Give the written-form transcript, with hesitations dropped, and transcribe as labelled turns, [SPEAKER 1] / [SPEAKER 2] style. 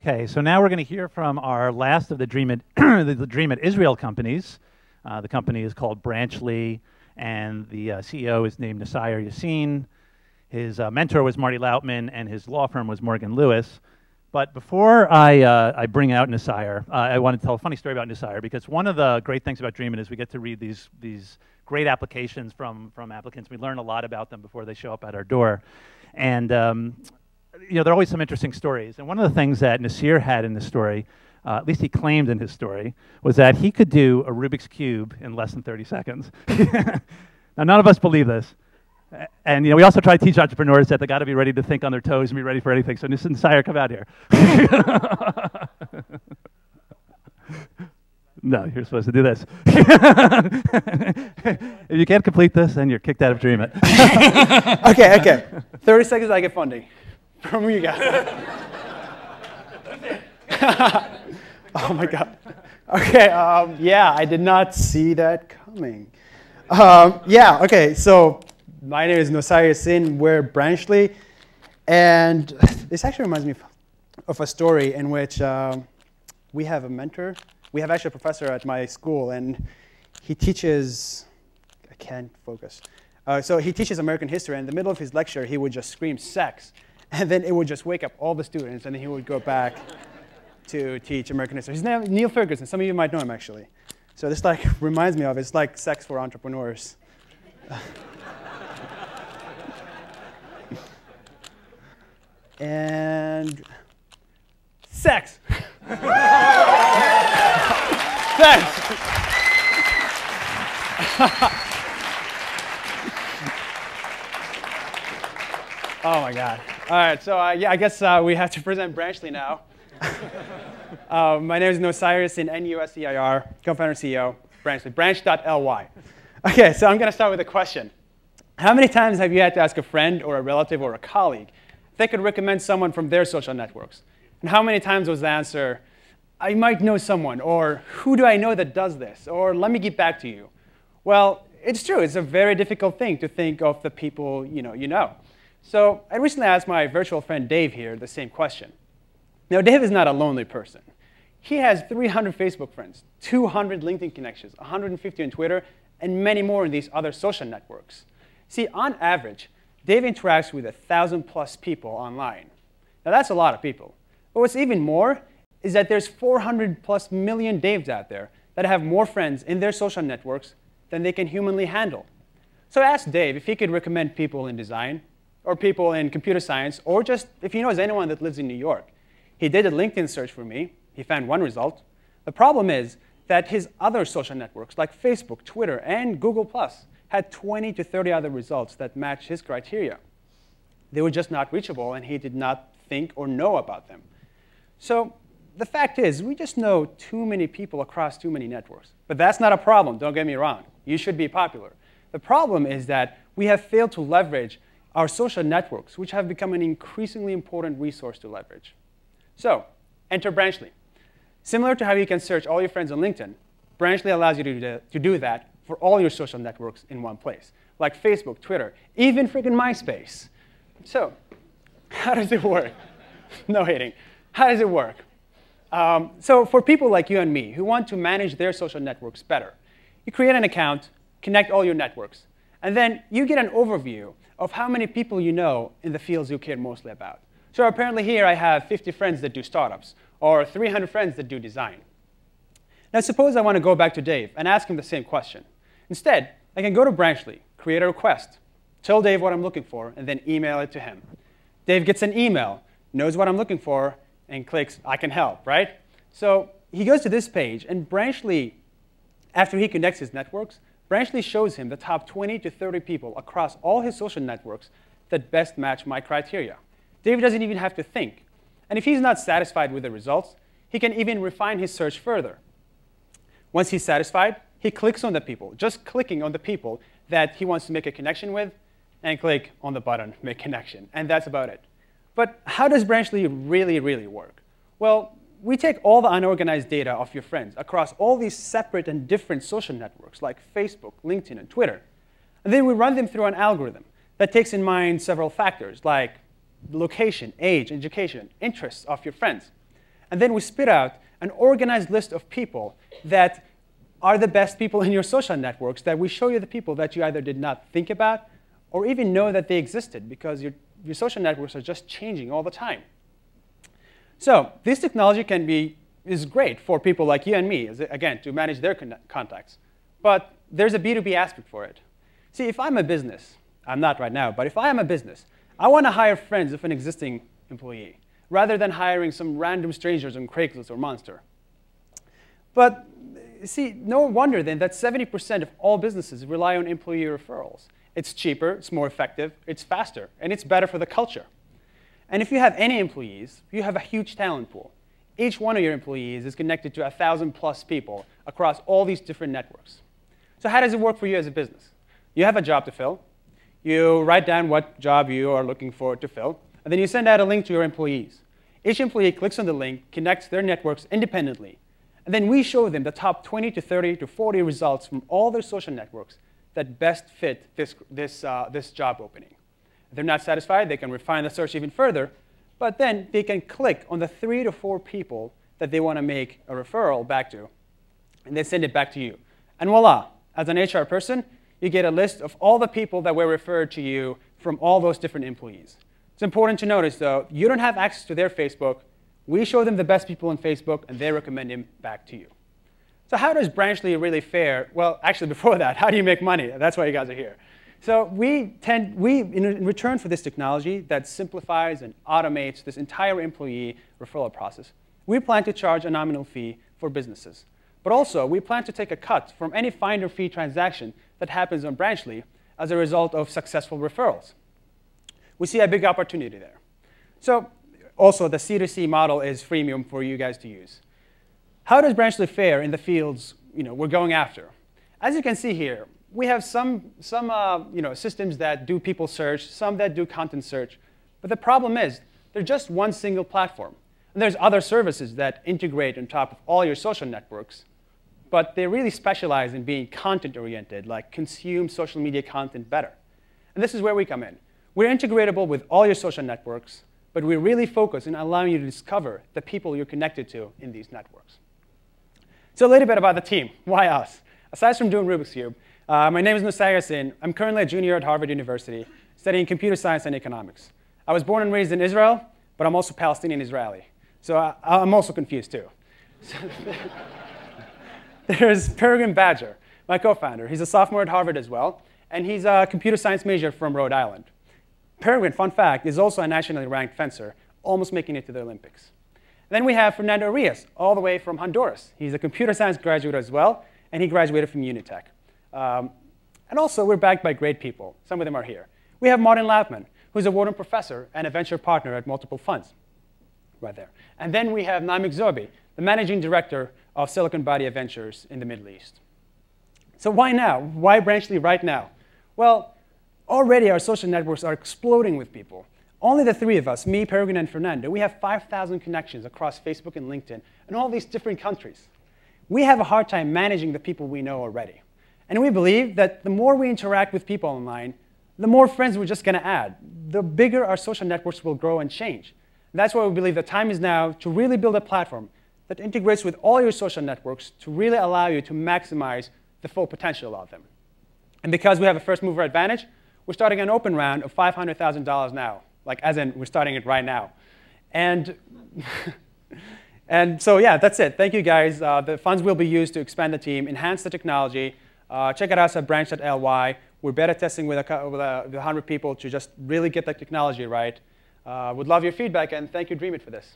[SPEAKER 1] Okay, so now we're going to hear from our last of the DreamIt, the DreamIt Israel companies. The company is called Branchly, and the CEO is named Nasir Yassin. His mentor was Marty Lautman, and his law firm was Morgan Lewis. But before I bring out Nasir, I want to tell a funny story about Nasir, because one of the great things about DreamIt is we get to read these great applications from applicants. We learn a lot about them before they show up at our door. And you know, there are always some interesting stories. And one of the things that Nasir had in his story, at least he claimed in his story, was that he could do a Rubik's Cube in less than 30 seconds. Now, none of us believe this. And you know, we also try to teach entrepreneurs that they got to be ready to think on their toes and be ready for anything. So Nasir, come out here. No, you're supposed to do this. If you can't complete this, then you're kicked out of DreamIt.
[SPEAKER 2] Okay. 30 seconds, I get funding from you guys. Oh my God. Okay. Yeah, I did not see that coming. Yeah. Okay. So my name is Nasir Yassin. We're Branchly, and this actually reminds me of a story in which we have a mentor. We have actually a professor at my school, and he teaches. I can't focus. So he teaches American history, and in the middle of his lecture, he would just scream "sex," and then it would just wake up all the students, and then he would go back to teach American history. His name is Neil Ferguson. Some of you might know him, actually. So this like reminds me of it's like sex for entrepreneurs. And sex. Sex. Oh my God. All right, so yeah, I guess we have to present Branchly now. My name is Nasir Yassin, N-U-S-I-R, co-founder and CEO, Branchly, branch.ly. Okay, so I'm going to start with a question. How many times have you had to ask a friend or a relative or a colleague if they could recommend someone from their social networks? And how many times was the answer, I might know someone, or who do I know that does this, or let me get back to you? Well, it's true. It's a very difficult thing to think of the people you know. So I recently asked my virtual friend Dave here the same question. Now, Dave is not a lonely person. He has 300 Facebook friends, 200 LinkedIn connections, 150 on Twitter, and many more in these other social networks. See, on average, Dave interacts with 1,000+ people online. Now, that's a lot of people. But what's even more is that there's 400+ million Daves out there that have more friends in their social networks than they can humanly handle. So I asked Dave if he could recommend people in design, or people in computer science, or just if he knows anyone that lives in New York. He did a LinkedIn search for me. He found one result. The problem is that his other social networks, like Facebook, Twitter, and Google+, had 20 to 30 other results that matched his criteria. They were just not reachable, and he did not think or know about them. So the fact is, we just know too many people across too many networks. But that's not a problem, don't get me wrong. You should be popular. The problem is that we have failed to leverage our social networks, which have become an increasingly important resource to leverage. So enter Branchly. Similar to how you can search all your friends on LinkedIn, Branchly allows you to do that for all your social networks in one place, like Facebook, Twitter, even freaking MySpace. So how does it work? No hating. How does it work? So for people like you and me who want to manage their social networks better, you create an account, connect all your networks, and then you get an overview of how many people you know in the fields you care mostly about. So apparently here I have 50 friends that do startups, or 300 friends that do design. Now suppose I want to go back to Dave and ask him the same question. Instead, I can go to Branchly, create a request, tell Dave what I'm looking for, and then email it to him. Dave gets an email, knows what I'm looking for, and clicks, I can help, right? So he goes to this page, and Branchly, after he connects his networks, Branchly shows him the top 20 to 30 people across all his social networks that best match my criteria. Dave doesn't even have to think. And if he's not satisfied with the results, he can even refine his search further. Once he's satisfied, he clicks on the people, just clicking on the people that he wants to make a connection with, and click on the button, Make Connection. And that's about it. But how does Branchly really work? Well, we take all the unorganized data of your friends across all these separate and different social networks like Facebook, LinkedIn, and Twitter. And then we run them through an algorithm that takes in mind several factors like location, age, education, interests of your friends. And then we spit out an organized list of people that are the best people in your social networks, that we show you the people that you either did not think about or even know that they existed, because your social networks are just changing all the time. So this technology is great for people like you and me, again, to manage their contacts. But there's a B2B aspect for it. See, if I'm a business, I'm not right now, but if I am a business, I want to hire friends of an existing employee, rather than hiring some random strangers on Craigslist or Monster. But see, no wonder then that 70% of all businesses rely on employee referrals. It's cheaper, it's more effective, it's faster, and it's better for the culture. And if you have any employees, you have a huge talent pool. Each one of your employees is connected to 1,000+ people across all these different networks. So how does it work for you as a business? You have a job to fill. You write down what job you are looking for to fill, and then you send out a link to your employees. Each employee clicks on the link, connects their networks independently, and then we show them the top 20 to 30 to 40 results from all their social networks that best fit this job opening. If they're not satisfied, they can refine the search even further, but then they can click on the 3 to 4 people that they want to make a referral back to, and they send it back to you. And voila, as an HR person, you get a list of all the people that were referred to you from all those different employees. It's important to notice, though, you don't have access to their Facebook. We show them the best people on Facebook, and they recommend him back to you. So how does Branchly really fare? Well, actually, before that, how do you make money? That's why you guys are here. So in return for this technology that simplifies and automates this entire employee referral process, we plan to charge a nominal fee for businesses. But also, we plan to take a cut from any finder fee transaction that happens on Branchly as a result of successful referrals. We see a big opportunity there. So also, the C2C model is freemium for you guys to use. How does Branchly fare in the fields we're going after? As you can see here, we have some systems that do people search, some that do content search. But the problem is, they're just one single platform. And there's other services that integrate on top of all your social networks, but they really specialize in being content-oriented, like consume social media content better. And this is where we come in. We're integratable with all your social networks, but we really focus on allowing you to discover the people you're connected to in these networks. So a little bit about the team. Why us? Aside from doing Rubik's Cube, my name is Nusayr Yassin. I'm currently a junior at Harvard University, studying computer science and economics. I was born and raised in Israel, but I'm also Palestinian Israeli. So I'm also confused, too. There's Peregrine Badger, my co-founder. He's a sophomore at Harvard as well, and he's a computer science major from Rhode Island. Peregrine, fun fact, is also a nationally ranked fencer, almost making it to the Olympics. Then we have Fernando Arias, all the way from Honduras. He's a computer science graduate as well, and he graduated from Unitech. And also, we're backed by great people. Some of them are here. We have Martin Lautman, who's a Wharton professor and a venture partner at multiple funds, right there. And then we have Naimik Zobi, the managing director of Silicon Valley Ventures in the Middle East. So why now? Why Branchly right now? Well, already our social networks are exploding with people. Only the 3 of us, me, Peregrine, and Fernando, we have 5,000 connections across Facebook and LinkedIn in all these different countries. We have a hard time managing the people we know already. And we believe that the more we interact with people online, the more friends we're just going to add. The bigger our social networks will grow and change. And that's why we believe the time is now to really build a platform that integrates with all your social networks to really allow you to maximize the full potential of them. And because we have a first mover advantage, we're starting an open round of $500,000 now. Like, as in, we're starting it right now. And so, yeah, that's it. Thank you, guys. The funds will be used to expand the team, enhance the technology. Check it out at branch.ly. We're beta testing with 100 people to just really get the technology right. Would love your feedback, and thank you, DreamIt, for this.